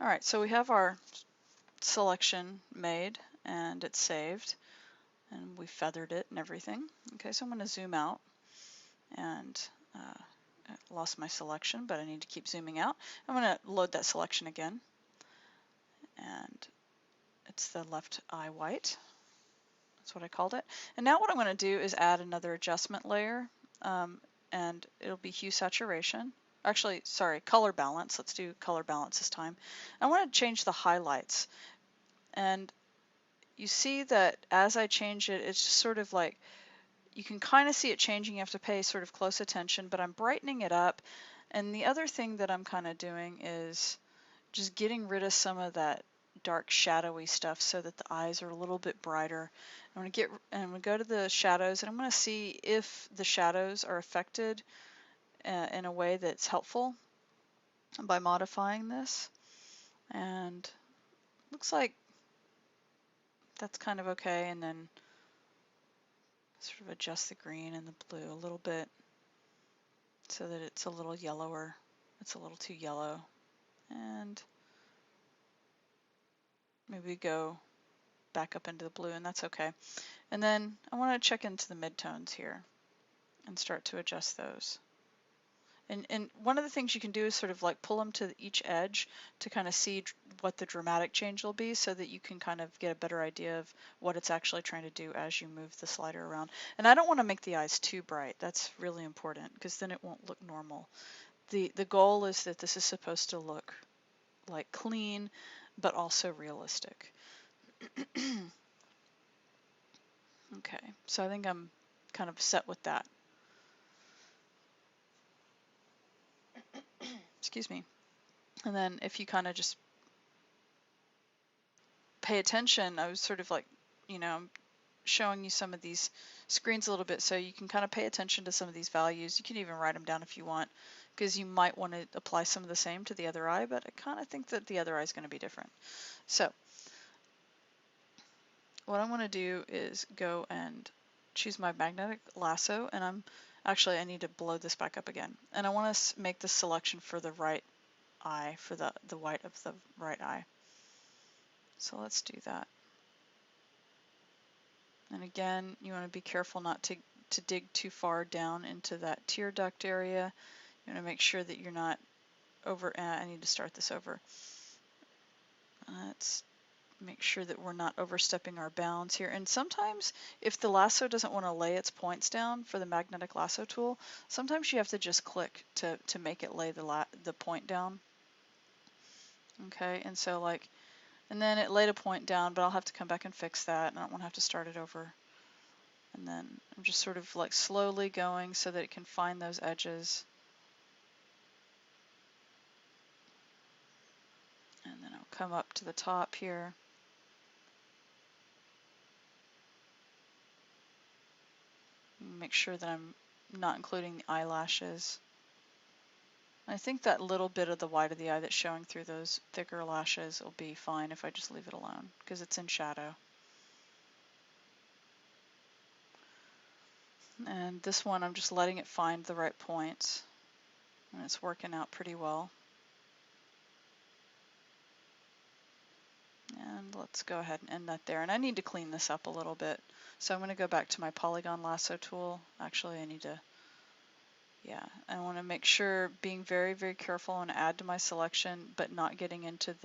All right, so we have our selection made and it's saved and we feathered it and everything. Okay, so I'm going to zoom out and I lost my selection, but I need to keep zooming out. I'm going to load that selection again, and it's the left eye white. That's what I called it. And now what I'm going to do is add another adjustment layer, and it'll be hue saturation. Actually, sorry, color balance. Let's do color balance this time. I want to change the highlights, and you see that as I change it, it's just sort of like, you can kind of see it changing. You have to pay sort of close attention, but I'm brightening it up. And the other thing that I'm kind of doing is just getting rid of some of that dark shadowy stuff so that the eyes are a little bit brighter. I'm going to go to the shadows, and I'm going to see if the shadows are affected in a way that's helpful by modifying this. And looks like that's kind of okay. And then sort of adjust the green and the blue a little bit so that it's a little yellower. It's a little too yellow. And maybe go back up into the blue, and that's okay. And then I want to check into the midtones here and start to adjust those. And one of the things you can do is sort of like pull them to each edge to kind of see what the dramatic change will be, so that you can kind of get a better idea of what it's actually trying to do as you move the slider around. And I don't want to make the eyes too bright. That's really important, because then it won't look normal. The goal is that this is supposed to look like clean, but also realistic. Okay, so I think I'm kind of set with that. Excuse me. And then if you kind of just pay attention, I was sort of like, showing you some of these screens a little bit so you can kind of pay attention to some of these values. You can even write them down if you want, because you might want to apply some of the same to the other eye, but I kind of think that the other eye is going to be different. So what I want to do is go and choose my magnetic lasso, and I need to blow this back up again. And I want to make the selection for the right eye, for the white of the right eye. So let's do that. And again, you want to be careful not to dig too far down into that tear duct area. You want to make sure that you're not over. I need to start this over. Let's make sure that we're not overstepping our bounds here. And sometimes if the lasso doesn't want to lay its points down for the magnetic lasso tool, sometimes you have to just click to make it lay the point down. Okay, and so like, and then it laid a point down, but I'll have to come back and fix that, and I don't want to have to start it over. And then I'm just sort of like slowly going so that it can find those edges. And then I'll come up to the top here. Make sure that I'm not including the eyelashes. I think that little bit of the white of the eye that's showing through those thicker lashes will be fine if I just leave it alone, because it's in shadow. And this one, I'm just letting it find the right points, and it's working out pretty well. And let's go ahead and end that there. And I need to clean this up a little bit. So I'm going to go back to my Polygon lasso tool. Actually, I need to, I want to make sure, being very, very careful and add to my selection, but not getting into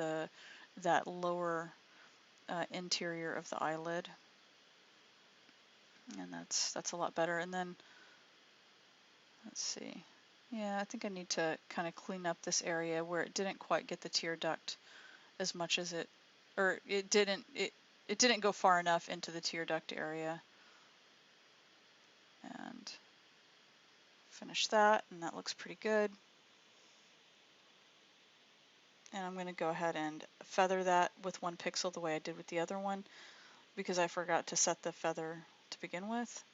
that lower interior of the eyelid. And that's a lot better. And then, let's see. Yeah, I think I need to kind of clean up this area where it didn't quite get the tear duct as much as it didn't go far enough into the tear duct area. And finish that, and that looks pretty good. And I'm going to go ahead and feather that with 1 pixel the way I did with the other one, because I forgot to set the feather to begin with.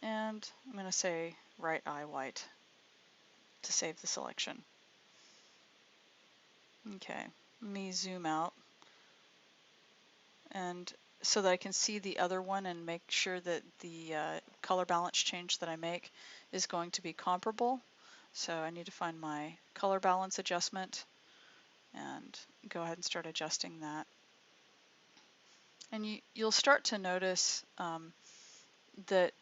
And I'm going to say right eye white to save the selection. Okay, let me zoom out, and so that I can see the other one and make sure that the color balance change that I make is going to be comparable. So I need to find my color balance adjustment, and go ahead and start adjusting that. And you'll start to notice that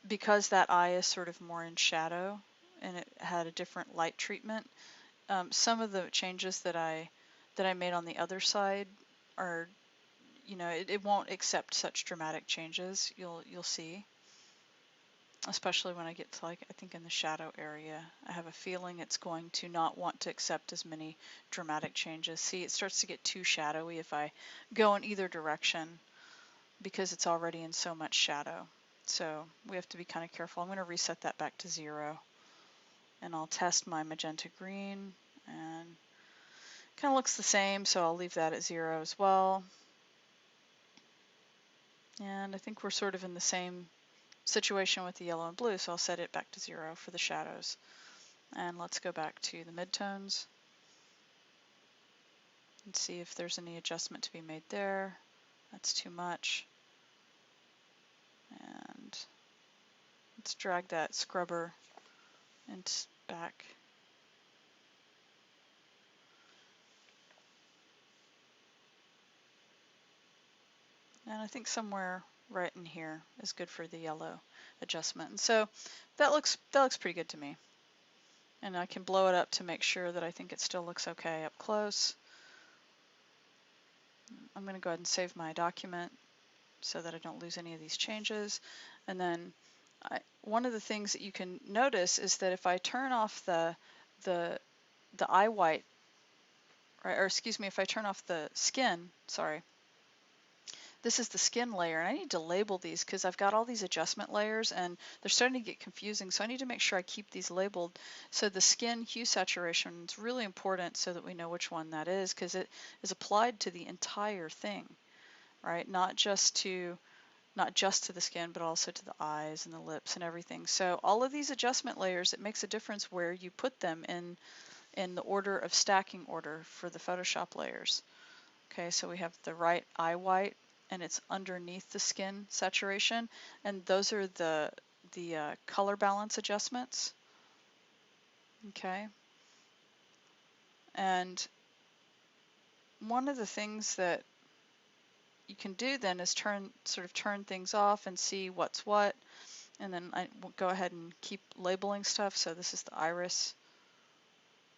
because that eye is sort of more in shadow and it had a different light treatment, some of the changes that I made on the other side are, it won't accept such dramatic changes. You'll see, especially when I get to, like, I think in the shadow area, I have a feeling it's going to not want to accept as many dramatic changes. See, it starts to get too shadowy if I go in either direction because it's already in so much shadow. So we have to be kind of careful. I'm going to reset that back to 0, and I'll test my magenta green, and kind of looks the same, so I'll leave that at 0 as well. And I think we're sort of in the same situation with the yellow and blue, so I'll set it back to 0 for the shadows. And let's go back to the midtones and see if there's any adjustment to be made there. That's too much. And let's drag that scrubber and back. And I think somewhere right in here is good for the yellow adjustment. And so that looks pretty good to me. And I can blow it up to make sure that I think it still looks okay up close. I'm going to go ahead and save my document so that I don't lose any of these changes. And then one of the things that you can notice is that if I turn off the eye white, or excuse me, if I turn off the skin, sorry, this is the skin layer, and I need to label these because I've got all these adjustment layers and they're starting to get confusing, so I need to make sure I keep these labeled. So the skin hue saturation is really important so that we know which one that is, because it is applied to the entire thing, right? Not just to the skin, but also to the eyes and the lips and everything. So all of these adjustment layers, it makes a difference where you put them in the order of stacking order for the Photoshop layers. Okay, so we have the right eye white, and it's underneath the skin saturation, and those are the color balance adjustments. Okay, and one of the things that you can do then is sort of turn things off and see what's what, and then I will go ahead and keep labeling stuff. So this is the iris,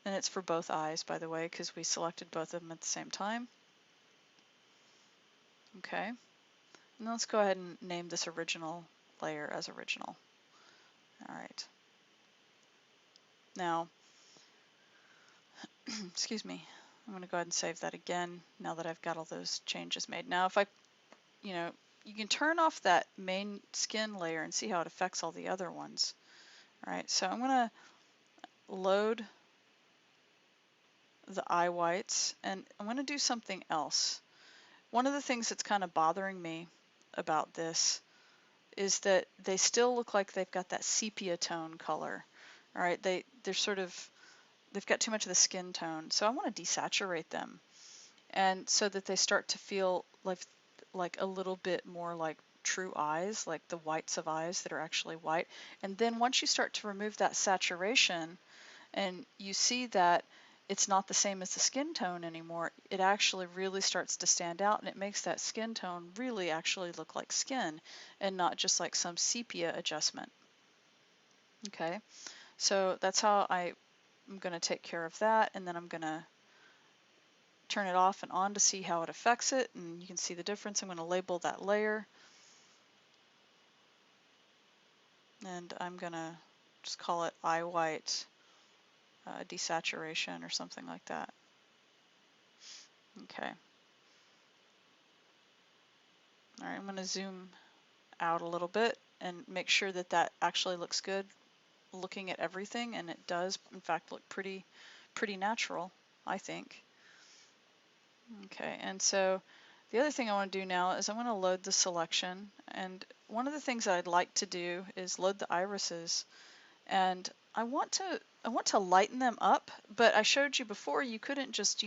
and it's for both eyes, by the way, because we selected both of them at the same time. Okay, and let's go ahead and name this original layer as original. All right. Now, excuse me, I'm going to go ahead and save that again now that I've got all those changes made. Now, if I, you can turn off that main skin layer and see how it affects all the other ones. All right, so I'm going to load the eye whites, and I'm going to do something else. One of the things that's kind of bothering me about this is that they still look like they've got that sepia tone color. All right, they're sort of, they've got too much of the skin tone. So I want to desaturate them, and so that they start to feel like a little bit more like true eyes, like the whites of eyes that are actually white. And then once you start to remove that saturation and you see that it's not the same as the skin tone anymore, it actually really starts to stand out, and it makes that skin tone really actually look like skin and not just like some sepia adjustment. Okay, so that's how I'm going to take care of that, and then I'm going to turn it off and on to see how it affects it, and you can see the difference. I'm going to label that layer, and I'm going to just call it eye white desaturation or something like that. Okay. All right, I'm going to zoom out a little bit and make sure that that actually looks good looking at everything, and it does in fact look pretty natural, I think. Okay, and so the other thing I want to do now is I want to load the selection, and one of the things that I'd like to do is load the irises, and I want to lighten them up, but I showed you before you couldn't just,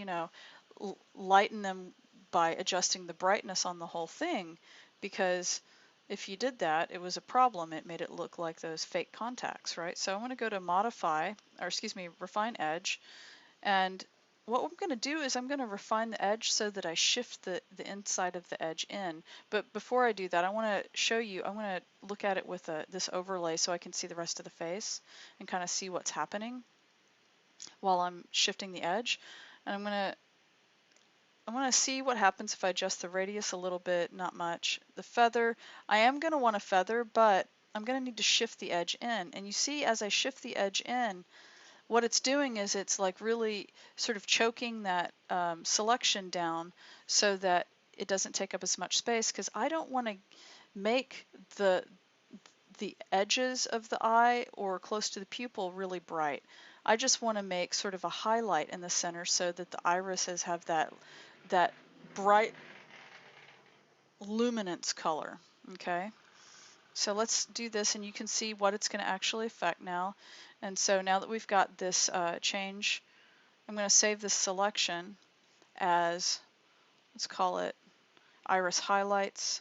lighten them by adjusting the brightness on the whole thing, because if you did that, it was a problem. It made it look like those fake contacts, right? So I want to go to modify, or excuse me, refine edge, and what I'm going to do is I'm going to refine the edge so that I shift the inside of the edge in. But before I do that, I want to show you, I'm going to look at it with this overlay so I can see the rest of the face and kind of see what's happening while I'm shifting the edge. And I'm going to see what happens if I adjust the radius a little bit, not much. The feather, I am going to want a feather, but I'm going to need to shift the edge in. And you see as I shift the edge in, what it's doing is it's like really sort of choking that selection down so that it doesn't take up as much space, because I don't want to make the edges of the eye or close to the pupil really bright. I just want to make sort of a highlight in the center so that the irises have that bright luminance color. Okay, so let's do this and you can see what it's going to actually affect now. And so now that we've got this change, I'm going to save this selection as, let's call it iris highlights.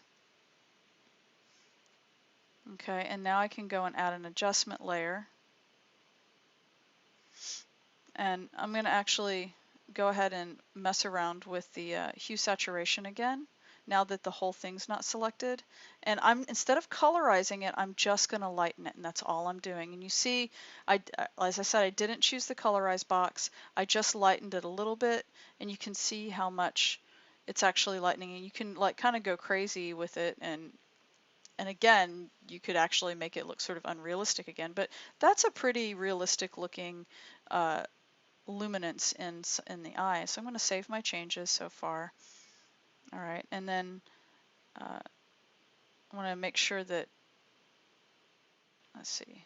Okay, and now I can go and add an adjustment layer. And I'm going to actually go ahead and mess around with the hue saturation again, now that the whole thing's not selected. And instead of colorizing it, I'm just going to lighten it, and that's all I'm doing. And you see, as I said, I didn't choose the colorize box. I just lightened it a little bit, and you can see how much it's actually lightening. And you can like kind of go crazy with it, and again, you could actually make it look sort of unrealistic again. But that's a pretty realistic looking luminance in the eye. So I'm going to save my changes so far. All right, and then I want to make sure that, let's see,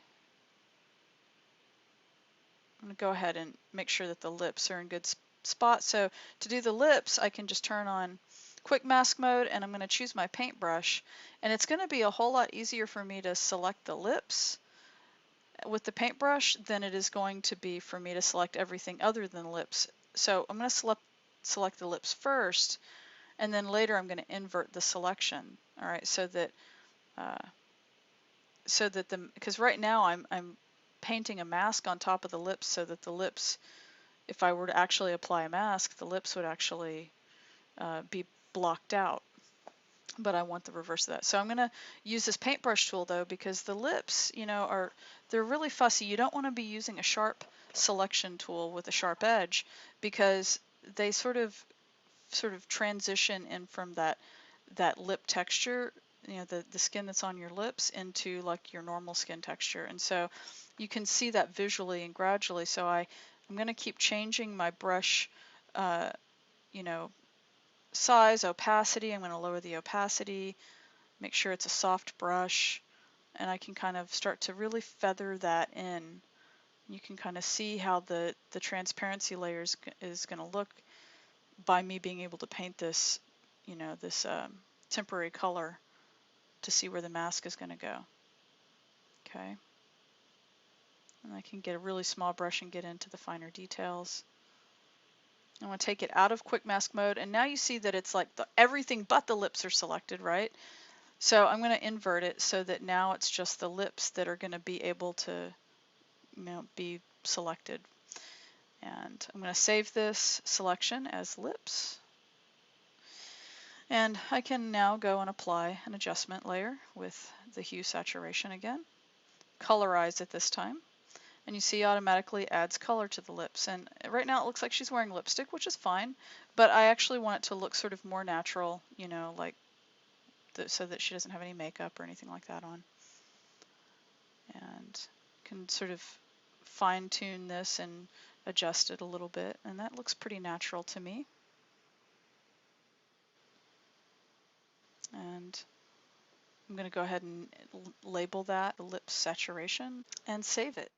I'm going to go ahead and make sure that the lips are in good spot. So to do the lips, I can just turn on quick mask mode, and I'm going to choose my paintbrush, and it's going to be a whole lot easier for me to select the lips with the paintbrush than it is going to be for me to select everything other than lips. So I'm going to select the lips first, and then later I'm going to invert the selection. All right, so that because right now I'm painting a mask on top of the lips, so that the lips, if I were to actually apply a mask, the lips would actually be blocked out. But I want the reverse of that. So I'm going to use this paintbrush tool though, because the lips, you know, they're really fussy. You don't want to be using a sharp selection tool with a sharp edge, because they sort of transition in from that lip texture, you know, the skin that's on your lips, into like your normal skin texture. And so you can see that visually and gradually. So I'm going to keep changing my brush, you know, size, opacity. I'm going to lower the opacity, make sure it's a soft brush, and I can kind of start to really feather that in. You can kind of see how the transparency layer is going to look by me being able to paint this, you know, this temporary color to see where the mask is going to go. Okay, and I can get a really small brush and get into the finer details. I want to take it out of quick mask mode, and now you see that it's like everything but the lips are selected, right? So I'm going to invert it so that now it's just the lips that are going to be able to, you know, be selected. And I'm going to save this selection as lips. And I can now go and apply an adjustment layer with the hue saturation again, colorize it this time, and you see automatically adds color to the lips. And right now it looks like she's wearing lipstick, which is fine, but I actually want it to look sort of more natural, you know, like so that she doesn't have any makeup or anything like that on. And can sort of fine tune this and adjust it a little bit, and that looks pretty natural to me. And I'm going to go ahead and label that lip saturation and save it.